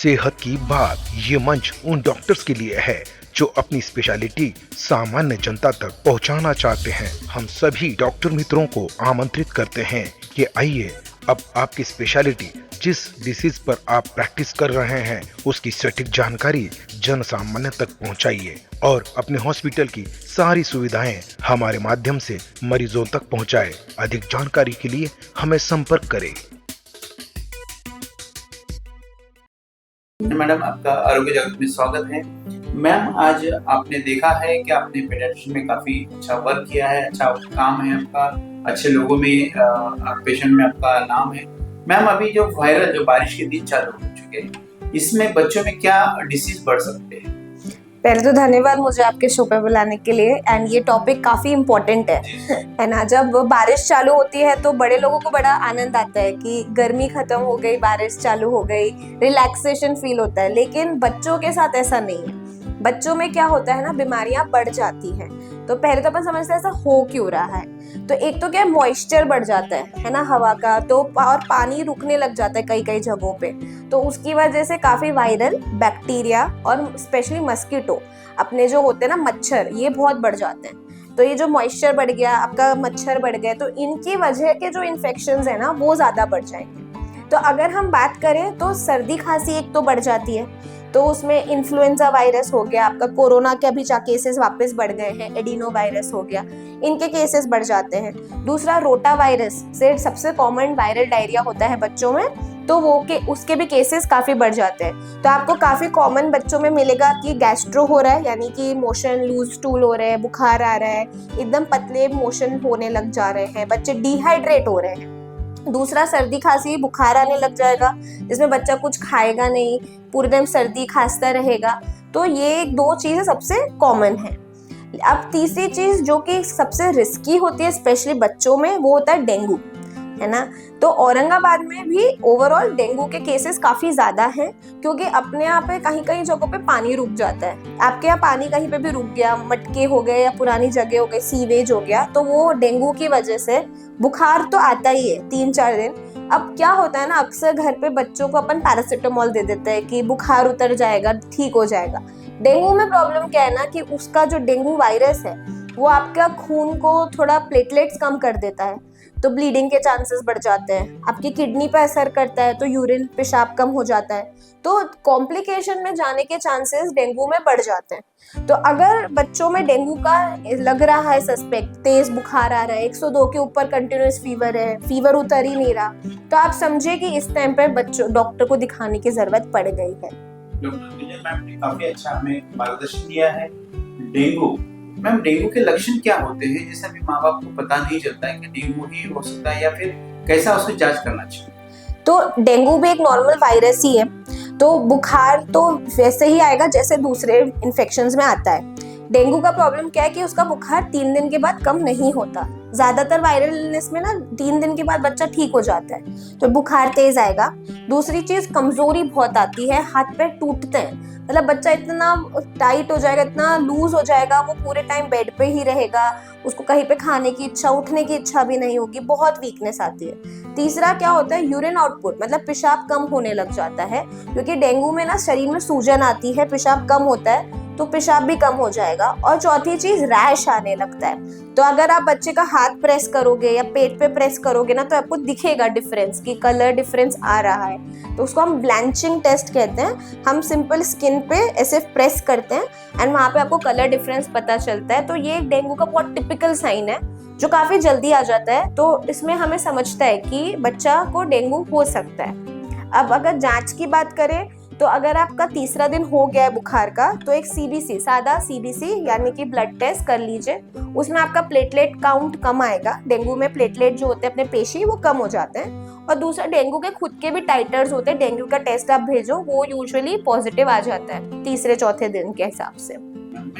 सेहत की बात ये मंच उन डॉक्टर्स के लिए है जो अपनी स्पेशलिटी सामान्य जनता तक पहुंचाना चाहते हैं। हम सभी डॉक्टर मित्रों को आमंत्रित करते हैं कि आइए अब आपकी स्पेशलिटी जिस डिसीज पर आप प्रैक्टिस कर रहे हैं उसकी सटीक जानकारी जन सामान्य तक पहुंचाइए और अपने हॉस्पिटल की सारी सुविधाएं हमारे माध्यम से मरीजों तक पहुंचाएं। अधिक जानकारी के लिए हमें संपर्क करें। मैडम, आपका आरोग्य जगत में स्वागत है। मैम, आज आपने देखा है कि आपने पेडियाट्रिक्स में काफी अच्छा वर्क किया है, अच्छा काम है आपका, अच्छे लोगों में पेशेंट में आपका नाम है। मैम, अभी जो बारिश के दिन चालू हो चुके हैं, इसमें बच्चों में क्या डिसीज बढ़ सकते हैं? पहले तो धन्यवाद मुझे आपके शो पे बुलाने के लिए। एंड ये टॉपिक काफी इम्पोर्टेंट है ना। जब बारिश चालू होती है तो बड़े लोगों को बड़ा आनंद आता है कि गर्मी खत्म हो गई, बारिश चालू हो गई, रिलैक्सेशन फील होता है। लेकिन बच्चों के साथ ऐसा नहीं है। बच्चों में क्या होता है ना, बीमारियां बढ़ जाती हैं। तो पहले तो अपन समझते हैं ऐसा हो क्यों रहा है। तो एक तो क्या, मॉइस्चर बढ़ जाता है ना हवा का, तो और पानी रुकने लग जाता है कई कई जगहों पे। तो उसकी वजह से काफी वायरल बैक्टीरिया और स्पेशली मस्कीटो, अपने जो होते हैं ना मच्छर, ये बहुत बढ़ जाते हैं। तो ये जो मॉइस्चर बढ़ गया, आपका मच्छर बढ़ गए, तो इनकी वजह के जो इन्फेक्शंस है ना वो ज्यादा बढ़ जाएंगे। तो अगर हम बात करें तो सर्दी खांसी एक तो बढ़ जाती है। तो उसमें इन्फ्लुएंजा वायरस हो गया, आपका कोरोना के अभी केसेस वापस बढ़ गए हैं, एडिनो वायरस हो गया, इनके केसेस बढ़ जाते हैं। दूसरा, रोटा वायरस से सबसे कॉमन वायरल डायरिया होता है बच्चों में, तो उसके भी केसेस काफी बढ़ जाते हैं। तो आपको काफी कॉमन बच्चों में मिलेगा कि गैस्ट्रो हो रहा है, यानी कि मोशन लूज स्टूल हो रहे हैं, बुखार आ रहा है, एकदम पतले मोशन होने लग जा रहे हैं, बच्चे डिहाइड्रेट हो रहे हैं। दूसरा, सर्दी खांसी बुखार आने लग जाएगा, जिसमें बच्चा कुछ खाएगा नहीं, पूरे टाइम सर्दी खांसता रहेगा। तो ये दो चीजें सबसे कॉमन है। अब तीसरी चीज जो कि सबसे रिस्की होती है स्पेशली बच्चों में, वो होता है डेंगू, है ना। तो औरंगाबाद में भी ओवरऑल डेंगू के केसेस काफी ज्यादा हैं, क्योंकि अपने यहाँ पे कहीं कहीं जगहों पे पानी रुक जाता है। आपके यहाँ पानी कहीं पे भी रुक गया, मटके हो गए या पुरानी जगह हो गई, सीवेज हो गया, तो वो डेंगू की वजह से बुखार तो आता ही है 3-4 दिन। अब क्या होता है ना, अक्सर घर पे बच्चों को अपन पैरासिटामोल दे देते हैं कि बुखार उतर जाएगा, ठीक हो जाएगा। डेंगू में प्रॉब्लम क्या है ना कि उसका जो डेंगू वायरस है वो आपका खून को थोड़ा प्लेटलेट्स कम कर देता है, तो ब्लीडिंग के चांसेस बढ़ जाते हैं। आपकी किडनी पर असर करता है, तो यूरिन पेशाब कम हो जाता है, तो कॉम्प्लिकेशन में जाने के चांसेस डेंगू में बढ़ जाते हैं। तो अगर बच्चों में डेंगू का लग रहा है सस्पेक्ट, तेज बुखार आ रहा है, 102 के ऊपर कंटिन्यूअस फीवर है, फीवर उतर ही नहीं रहा, तो आप समझे कि इस टाइम पे बच्चों डॉक्टर को दिखाने की जरूरत पड़ गई है। डॉक्टर विजय मैम ने काफी अच्छा हमें मार्गदर्शन दिया है। डेंगू, मैम डेंगू के लक्षण क्या होते हैं? जैसे अभी माँ बाप को पता नहीं चलता है कि डेंगू ही हो सकता है, या फिर कैसा उसकी जांच करना चाहिए? तो डेंगू भी एक नॉर्मल वायरस ही है। तो बुखार तो वैसे ही आएगा जैसे दूसरे इन्फेक्शंस में आता है। डेंगू का प्रॉब्लम क्या है कि उसका बुखार 3 दिन के बाद कम नहीं होता। ज्यादातर वायरल इलनेस में ना 3 दिन के बाद बच्चा ठीक हो जाता है, तो बुखार तेज आएगा। दूसरी चीज, कमजोरी बहुत आती है, हाथ पैर टूटते हैं, मतलब बच्चा इतना टाइट हो जाएगा, इतना लूज हो जाएगा, वो पूरे टाइम बेड पे ही रहेगा, उसको कहीं पे खाने की इच्छा, उठने की इच्छा भी नहीं होगी, बहुत वीकनेस आती है। तीसरा क्या होता है, यूरिन आउटपुट, मतलब पेशाब कम होने लग जाता है, क्योंकि डेंगू में ना शरीर में सूजन आती है, पेशाब कम होता है, तो पेशाब भी कम हो जाएगा। और चौथी चीज, रैश आने लगता है। तो अगर आप बच्चे का हाथ प्रेस करोगे या पेट पे प्रेस करोगे ना, तो आपको दिखेगा डिफरेंस, कि कलर डिफरेंस आ रहा है। तो उसको हम ब्लैंचिंग टेस्ट कहते हैं। हम सिंपल स्किन पे ऐसे प्रेस करते हैं एंड वहां पे आपको कलर डिफरेंस पता चलता है। तो ये डेंगू का बहुत टिपिकल साइन है जो काफी जल्दी आ जाता है। तो इसमें हमें समझता है कि बच्चा को डेंगू हो सकता है। अब अगर जांच की बात करें, तो अगर आपका तीसरा दिन हो गया है बुखार का, तो एक सीबीसी, सादा सीबीसी यानी कि ब्लड टेस्ट कर लीजिए। उसमें आपका प्लेटलेट काउंट कम आएगा। डेंगू में प्लेटलेट जो होते हैं अपने पेशी, वो कम हो जाते हैं। और दूसरा, डेंगू के खुद के भी टाइटर्स होते हैं। डेंगू का टेस्ट आप भेजो, वो यूजुअली पॉजिटिव आ जाता है तीसरे चौथे दिन के हिसाब से। मैम,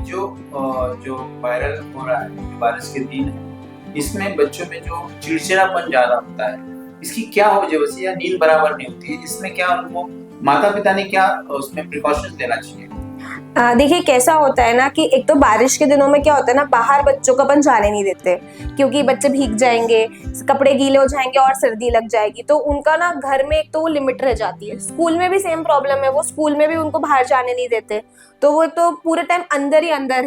जो वायरल हो रहा है, बारिश के दिन है, इसमें बच्चों में जो चिड़चिड़ापन ज्यादा होता है, इसकी क्या वजह से, या नींद बराबर नहीं होती है, इसमें क्या उनको माता पिता ने क्या उसमें प्रिकॉशंस लेना चाहिए? देखिए कैसा होता है ना कि एक तो बारिश के दिनों में क्या होता है ना, बाहर बच्चों को अपन जाने नहीं देते क्योंकि बच्चे भीग जाएंगे, कपड़े गीले हो जाएंगे और सर्दी लग जाएगी, तो उनका ना घर में एक तो वो लिमिट रह जाती है। स्कूल में भी सेम प्रॉब्लम है, वो स्कूल में भी उनको बाहर जाने नहीं देते, तो वो एक तो पूरे टाइम अंदर ही अंदर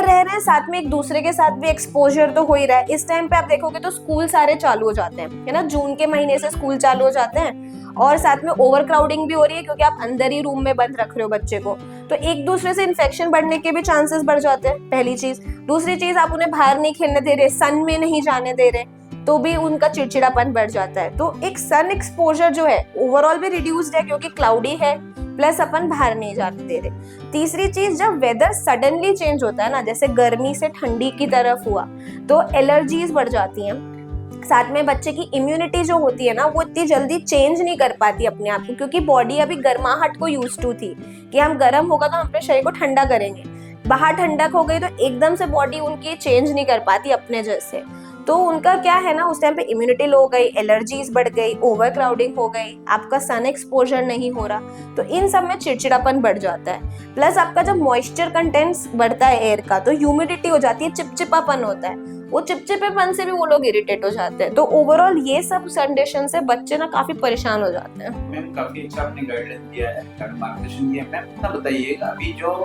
रह रहे हैं, साथ में एक दूसरे के साथ भी एक्सपोजर तो हो ही रहा है। इस टाइम पे आप देखोगे तो स्कूल सारे चालू हो जाते हैं, है ना, जून के महीने से स्कूल चालू हो जाते हैं, और साथ में ओवर क्राउडिंग भी हो रही है क्योंकि आप अंदर ही रूम में बंद रख रहे हो बच्चे को, तो एक दूसरे से इन्फेक्शन बढ़ने के भी चांसेस बढ़ जाते हैं, पहली चीज। दूसरी चीज, आप उन्हें बाहर नहीं खेलने दे रहे, सन में नहीं जाने दे रहे, तो भी उनका चिड़चिड़ापन बढ़ जाता है। तो एक सन एक्सपोजर जो है ओवरऑल भी रिड्यूस्ड है क्योंकि क्लाउडी है, प्लस अपन बाहर नहीं जाने दे रहे। तीसरी चीज, जब वेदर सडनली चेंज होता है ना, जैसे गर्मी से ठंडी की तरफ हुआ, तो एलर्जीज बढ़ जाती हैं। साथ में बच्चे की इम्यूनिटी जो होती है ना, वो इतनी जल्दी चेंज नहीं कर पाती अपने आप को, क्योंकि बॉडी अभी गर्माहट को यूज टू थी कि हम गर्म होगा तो हम अपने शरीर को ठंडा करेंगे, बाहर ठंडक हो गई तो एकदम से बॉडी उनकी चेंज नहीं कर पाती अपने जैसे, तो उनका क्या है ना, उस टाइम पे इम्यूनिटी लो हो गई, एलर्जीज बढ़ गई, ओवर क्राउडिंग हो गई, आपका सन एक्सपोजर नहीं हो रहा, तो इन सब में चिड़चिड़ापन बढ़ जाता है। प्लस आपका जब मॉइस्चर कंटेंट्स बढ़ता है एयर का, तो ह्यूमिडिटी हो जाती है, चिपचिपापन होता है, वो चिपचिपेपन से भी वो लोग इरिटेट हो जाते हैं। तो ओवरऑल ये सब कंडीशन से बच्चे ना काफी परेशान हो जाते हैं। मैम काफी अच्छा आपने गाइडेंस दिया है, मार्गदर्शन दिया है। मैम इतना बताइएगा, अभी जो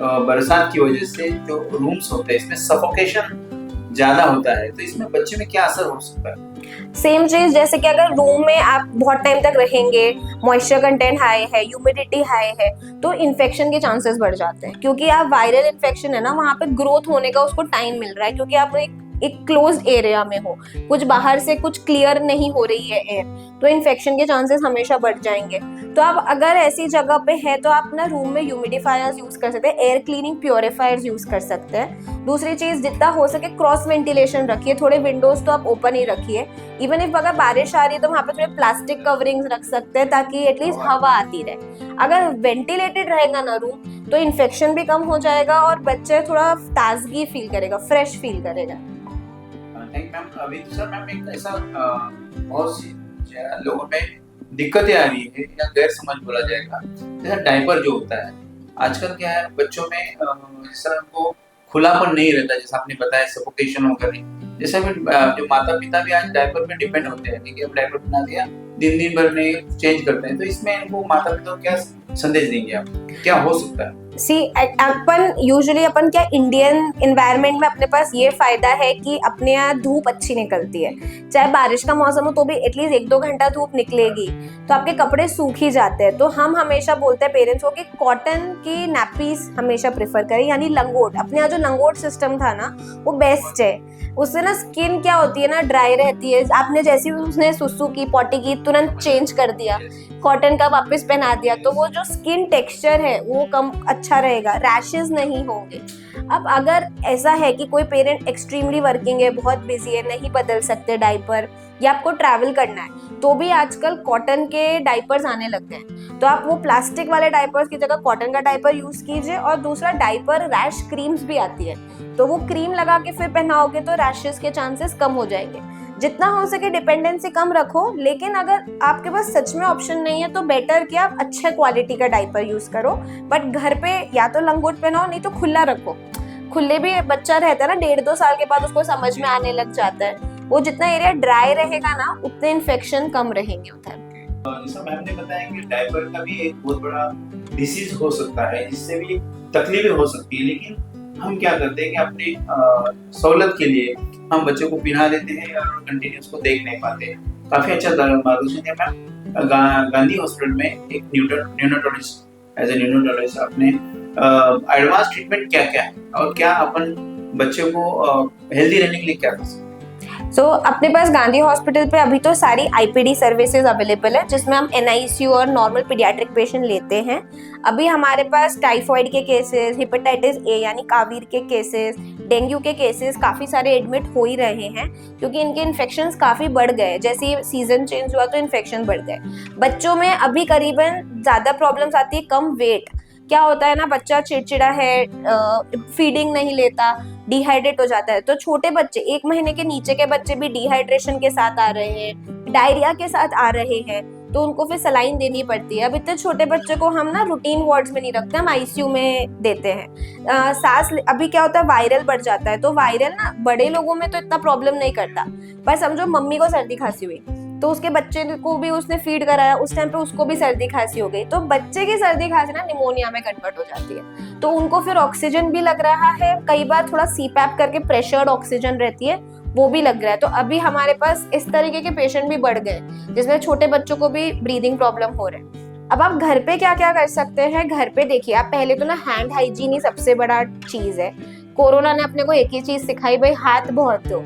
बरसात की वजह से जो रूम्स होते हैं इसमें सफोकेशन ज्यादा होता है, तो इसमें बच्चे में क्या असर हो सकता है? सेम चीज, जैसे कि अगर रूम में आप बहुत टाइम तक रहेंगे, मॉइस्चर कंटेंट हाई है, ह्यूमिडिटी हाई है, तो इन्फेक्शन के चांसेस बढ़ जाते हैं, क्योंकि आप वायरल इन्फेक्शन है ना, वहाँ पे ग्रोथ होने का उसको टाइम मिल रहा है, क्योंकि आप एक क्लोज्ड एरिया में हो, कुछ बाहर से कुछ क्लियर नहीं हो रही है एयर, तो इन्फेक्शन के चांसेस हमेशा बढ़ जाएंगे। तो आप अगर ऐसी जगह पे है तो आप ना रूम में ह्यूमिडिफायर्स यूज कर सकते हैं, एयर क्लीनिंग प्योरीफायर्स यूज कर सकते हैं। दूसरी चीज, जितना हो सके क्रॉस वेंटिलेशन रखिए, थोड़े विंडोज तो आप ओपन ही रखिए। इवन इफ अगर बारिश आ रही है तो वहाँ पे थोड़े प्लास्टिक कवरिंग्स रख सकते हैं ताकि एटलीस्ट हवा आती रहे। अगर वेंटिलेटेड रहेगा ना रूम, तो इन्फेक्शन भी कम हो जाएगा और बच्चे थोड़ा ताजगी फील करेगा, फ्रेश फील करेगा। Thank ma'am. अभी तो सर मैम एक ऐसा बहुत सी लोगों में दिक्कतें आ रही है या गैर समझ बोला जाएगा, जैसा डायपर जो होता है आजकल, क्या है बच्चों में जैसा उनको खुलापन नहीं रहता, जैसा आपने बताया सफोकेशन होकर नहीं, जैसे भी जो माता पिता भी आज डायपर में डिपेंड होते हैं कि अब डायपर बना दिया, दिन भर नहीं चेंज करते हैं, तो इसमें इनको माता पिता को क्या संदेश देंगे आप, क्या हो सकता है? अपन यूजुअली क्या इंडियन एनवायरनमेंट में अपने पास ये फायदा है कि अपने यहाँ धूप अच्छी निकलती है, चाहे बारिश का मौसम हो तो भी एटलीस्ट 1-2 घंटा धूप निकलेगी तो आपके कपड़े सूख ही जाते हैं। तो हम हमेशा बोलते हैं पेरेंट्स को कि कॉटन की नैपीज हमेशा प्रेफर करें, यानी लंगोट। अपने यहाँ जो लंगोट सिस्टम था ना, वो बेस्ट है, उससे ना स्किन क्या होती है ना, ड्राई रहती है। आपने जैसी उसने सुसु की, पॉटी की, तुरंत चेंज कर दिया, कॉटन का वापस पहना दिया, तो वो जो स्किन टेक्सचर है वो कम अच्छा रहेगा, रैशेस नहीं होंगे। अब अगर ऐसा है कि कोई पेरेंट एक्सट्रीमली वर्किंग है, बहुत बिजी है, नहीं बदल सकते डायपर, या आपको ट्रैवल करना है, तो भी आजकल कॉटन के डायपर्स आने लग गए हैं, तो आप वो प्लास्टिक वाले डायपर्स की जगह कॉटन का डायपर यूज कीजिए। और दूसरा, डायपर रैश क्रीम्स भी आती है, तो वो क्रीम लगा के फिर पहनाओगे तो रैशेस के चांसेस कम हो जाएंगे। जितना हो सके डिपेंडेंसी कम रखो, लेकिन अगर आपके पास सच में ऑप्शन नहीं है तो बेटर कि आप अच्छे क्वालिटी का डायपर यूज करो, बट घर पे या तो लंगोट पहनाओ, नहीं तो खुला रखो। खुले भी बच्चा रहता है ना, 1.5-2 साल के बाद उसको समझ में आने लग जाता है, वो जितना एरिया ड्राई रहेगा ना उतने इन्फेक्शन कम रहेंगे उधर। जैसा मैम ने बताया कि डायपर का भी एक बहुत बड़ा डिसीज हो सकता है, जिससे भी तकलीफें हो सकती है, लेकिन हम क्या करते हैं कि अपनी सहूलत के लिए हम बच्चों को पिला देते हैं और कंटिन्यू उसको देख नहीं पाते। काफी अच्छा मार्गदर्शन है मैम। गांधी हॉस्पिटल में एक न्यूनेटोलॉजिस्ट, एज ए न्यूनेटोलॉजिस्ट आपने एडवांस ट्रीटमेंट क्या क्या है और क्या अपन बच्चों को हेल्दी रहने के लिए क्या कर सकते हैं? अपने पास गांधी हॉस्पिटल पे अभी तो सारी आईपीडी सर्विसेज अवेलेबल है, जिसमें हम एनआईसीयू और नॉर्मल पीडियाट्रिक पेशेंट लेते हैं। अभी हमारे पास टाइफॉइड के केसेस, हेपेटाइटिस ए यानी कावीर के केसेस, डेंगू के केसेस काफ़ी सारे एडमिट हो ही रहे हैं, क्योंकि इनके इन्फेक्शंस काफ़ी बढ़ गए। जैसे ही सीजन चेंज हुआ तो इन्फेक्शन बढ़ गए। बच्चों में अभी करीबन ज़्यादा प्रॉब्लम्स आती है कम वेट। क्या होता है ना, बच्चा चिड़चिड़ा है, फीडिंग नहीं लेता, डिहाइड्रेट हो जाता है। तो छोटे बच्चे, 1 महीने के नीचे के बच्चे भी डिहाइड्रेशन के साथ आ रहे हैं, डायरिया के साथ आ रहे हैं, तो उनको फिर सलाइन देनी पड़ती है। अब इतने छोटे बच्चे को हम ना रूटीन वार्ड्स में नहीं रखते, हम आईसीयू में देते हैं। अभी क्या होता है, वायरल बढ़ जाता है, तो वायरल ना बड़े लोगों में तो इतना प्रॉब्लम नहीं करता, पर समझो मम्मी को सर्दी खांसी हुई तो उसके बच्चे को भी उसने फीड कराया, उस टाइम पे उसको भी सर्दी खांसी हो गई, तो बच्चे की सर्दी खांसी ना निमोनिया में कन्वर्ट हो जाती है। तो उनको फिर ऑक्सीजन भी लग रहा है, कई बार थोड़ा सीपैप करके प्रेशर्ड ऑक्सीजन रहती है वो भी लग रहा है। तो अभी हमारे पास इस तरीके के पेशेंट भी बढ़ गए जिसमें छोटे बच्चों को भी ब्रीदिंग प्रॉब्लम हो रहे हैं। अब आप घर पे क्या क्या कर सकते हैं, घर पे देखिए आप पहले तो ना हैंड हाइजीन ही सबसे बड़ा चीज है। कोरोना ने अपने को एक ही चीज सिखाई, भाई हाथ बहुत धो,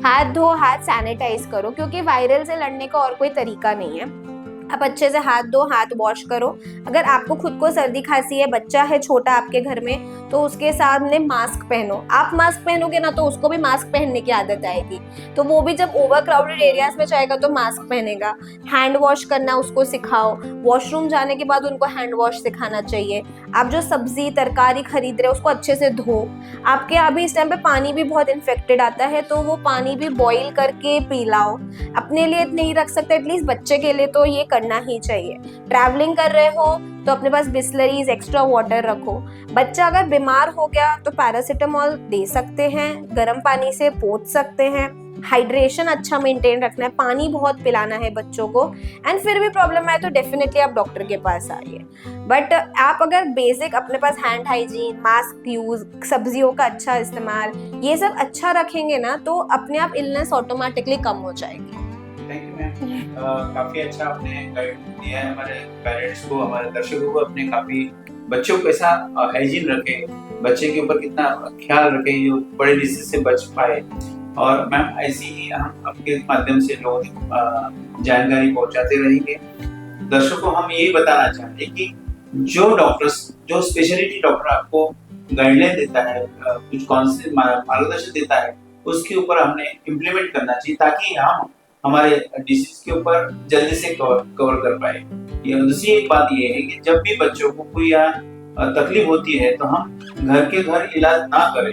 हाथ धो, हाथ सैनिटाइज करो, क्योंकि वायरल से लड़ने का और कोई तरीका नहीं है। आप अच्छे से हाथ धो, हाथ वॉश करो। अगर आपको खुद को सर्दी खांसी है, बच्चा है छोटा आपके घर में, तो उसके सामने मास्क पहनो। आप मास्क पहनोगे ना तो उसको भी मास्क पहनने की आदत आएगी, तो वो भी जब ओवर क्राउडेड एरियाज में जाएगा तो मास्क पहनेगा। हैंड वॉश करना उसको सिखाओ, वॉशरूम जाने के बाद उनको हैंड वॉश सिखाना चाहिए। आप जो सब्जी तरकारी खरीद रहे हो उसको अच्छे से धो। आपके अभी इस टाइम पे पानी भी बहुत इन्फेक्टेड आता है, तो वो पानी भी बॉईल करके पिलाओ। अपने लिए नहीं रख सकते, एटलीस्ट बच्चे के लिए तो ये करना ही चाहिए। ट्रैवलिंग कर रहे हो तो अपने पास बिस्लरीज, एक्स्ट्रा वाटर रखो। बच्चा अगर बीमार हो गया तो पैरासिटामोल दे सकते हैं, गर्म पानी से पोंछ सकते हैं। हाइड्रेशन अच्छा मेंटेन रखना है, पानी बहुत पिलाना है बच्चों को। एंड फिर भी प्रॉब्लम आए तो डेफिनेटली आप डॉक्टर के पास आइए। बट आप अगर बेसिक अपने पास हैंड हाइजीन, मास्क यूज, सब्जियों का अच्छा इस्तेमाल, ये सब अच्छा रखेंगे ना तो अपने आप इलनेस ऑटोमेटिकली कम हो जाएगी। थैंक यू मैम, काफी अच्छा आपने गाइड दिया है हमारे पेरेंट्स को, हमारे दर्शकों को। अपने काफी बच्चों को कैसा हाइजीन रखे, बच्चे के ऊपर कितना ख्याल रखे जो बड़े डिसीज से बच पाए। और मैम ऐसी ही हम आपके माध्यम से लोगों तक जानकारी पहुंचाते रहेंगे। दर्शकों को हम यही बताना चाहते हैं कि जो डॉक्टर्स, जो स्पेशलिटी डॉक्टर आपको गाइडलाइन देता है, कुछ काउंसलिंग मार्गदर्शन देता है, उसके ऊपर हमने इम्प्लीमेंट करना चाहिए ताकि हम हमारे डिसीज के ऊपर जल्दी से कवर कर पाए। दूसरी एक बात ये है कि जब भी बच्चों को कोई तकलीफ होती है तो हम घर के घर इलाज ना करें,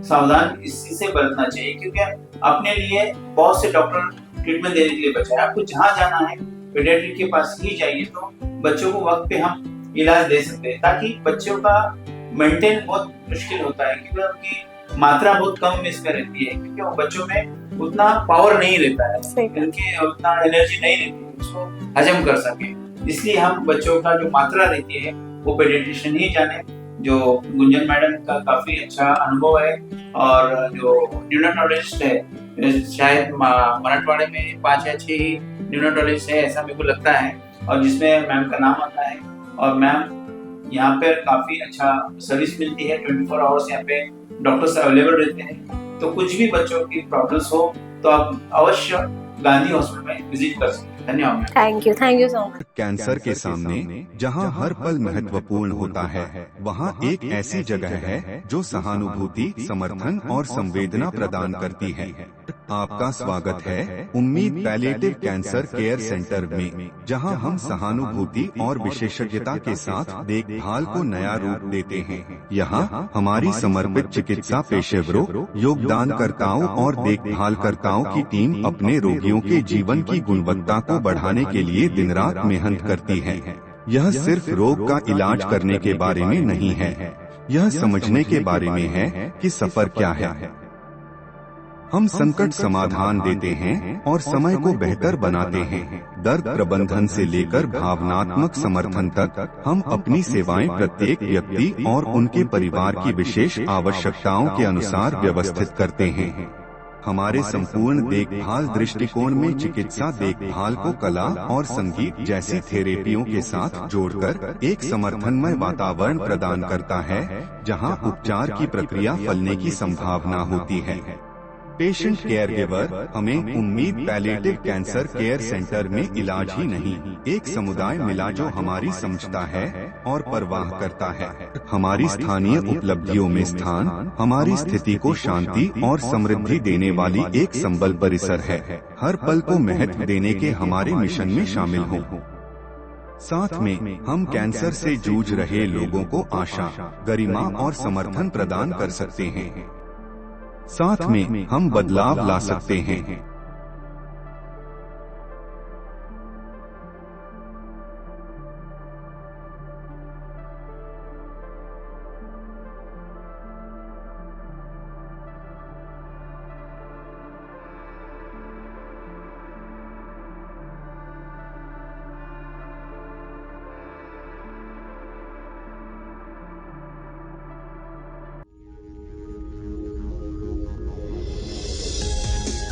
सावधान इसी से बरतना चाहिए, क्योंकि अपने लिए बहुत से डॉक्टर ट्रीटमेंट देने के लिए बचे हैं। आपको जहाँ जाना है पेडियाट्रिक के पास ही जाइए, तो बच्चों को वक्त पे हम इलाज दे सकते हैं। ताकि बच्चों का मेंटेन बहुत मुश्किल होता है, क्योंकि उनकी मात्रा बहुत कम इसमें रहती है, क्योंकि वो बच्चों में उतना पावर नहीं रहता है, उनकी उतना एनर्जी नहीं रहती है उसको हजम कर सके। इसलिए हम बच्चों का जो मात्रा रहती है वो पेडियाट्रिशियन ही जाने। जो गुंजन मैडम का काफी अच्छा अनुभव है, और जो न्यूरोलॉजिस्ट है, शायद मराठवाड़े में 5 या 6 ही न्यूरोलॉजिस्ट है ऐसा मेरे को लगता है, और जिसमें मैम का नाम आता है। और मैम यहाँ पे काफी अच्छा सर्विस मिलती है, 24 आवर्स यहाँ पे डॉक्टर्स अवेलेबल रहते हैं। तो कुछ भी बच्चों की प्रॉब्लम्स हो तो आप अवश्य गांधी हॉस्पिटल में विजिट कर सकते हैं। धन्यवाद। Thank you so much. Cancer के सामने जहां हर पल महत्वपूर्ण होता है, वहां एक ऐसी जगह है जो सहानुभूति, समर्थन और संवेदना प्रदान करती है। आपका स्वागत है उम्मीद पैलिएटिव कैंसर केयर सेंटर में, जहां हम सहानुभूति और विशेषज्ञता के साथ देखभाल को नया रूप देते हैं। यहां हमारी समर्पित चिकित्सा पेशेवरों, योगदानकर्ताओं और देखभालकर्ताओं की टीम अपने रोगियों के जीवन की गुणवत्ता को बढ़ाने के लिए दिन रात मेहनत करती है। यह सिर्फ रोग का इलाज करने के बारे में नहीं है, यह समझने के बारे में है कि सफर क्या है। हम संकट समाधान देते हैं और समय को बेहतर बनाते हैं। दर्द प्रबंधन से लेकर भावनात्मक समर्थन तक हम अपनी सेवाएं प्रत्येक व्यक्ति और उनके परिवार की विशेष आवश्यकताओं के अनुसार व्यवस्थित करते हैं। हमारे संपूर्ण देखभाल दृष्टिकोण में चिकित्सा देखभाल को कला और संगीत जैसी थेरेपियों के साथ जोड़कर एक समर्थनमय वातावरण प्रदान करता है, जहां उपचार की प्रक्रिया फलने की संभावना होती है। पेशेंट केयर गिवर हमें उम्मीद पैलिएटिव कैंसर केयर सेंटर में इलाज ही नहीं, एक समुदाय मिला जो हमारी समझता है और परवाह करता है। हमारी स्थानीय उपलब्धियों में स्थान हमारी स्थिति को शांति और समृद्धि देने वाली एक संबल परिसर है। हर पल को महत्व देने के हमारे मिशन में शामिल हो। साथ में हम कैंसर से जूझ रहे लोगों को आशा, गरिमा और समर्थन प्रदान कर सकते हैं। साथ में हम बदलाव ला सकते हैं।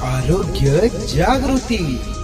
आरोग्य जागृती।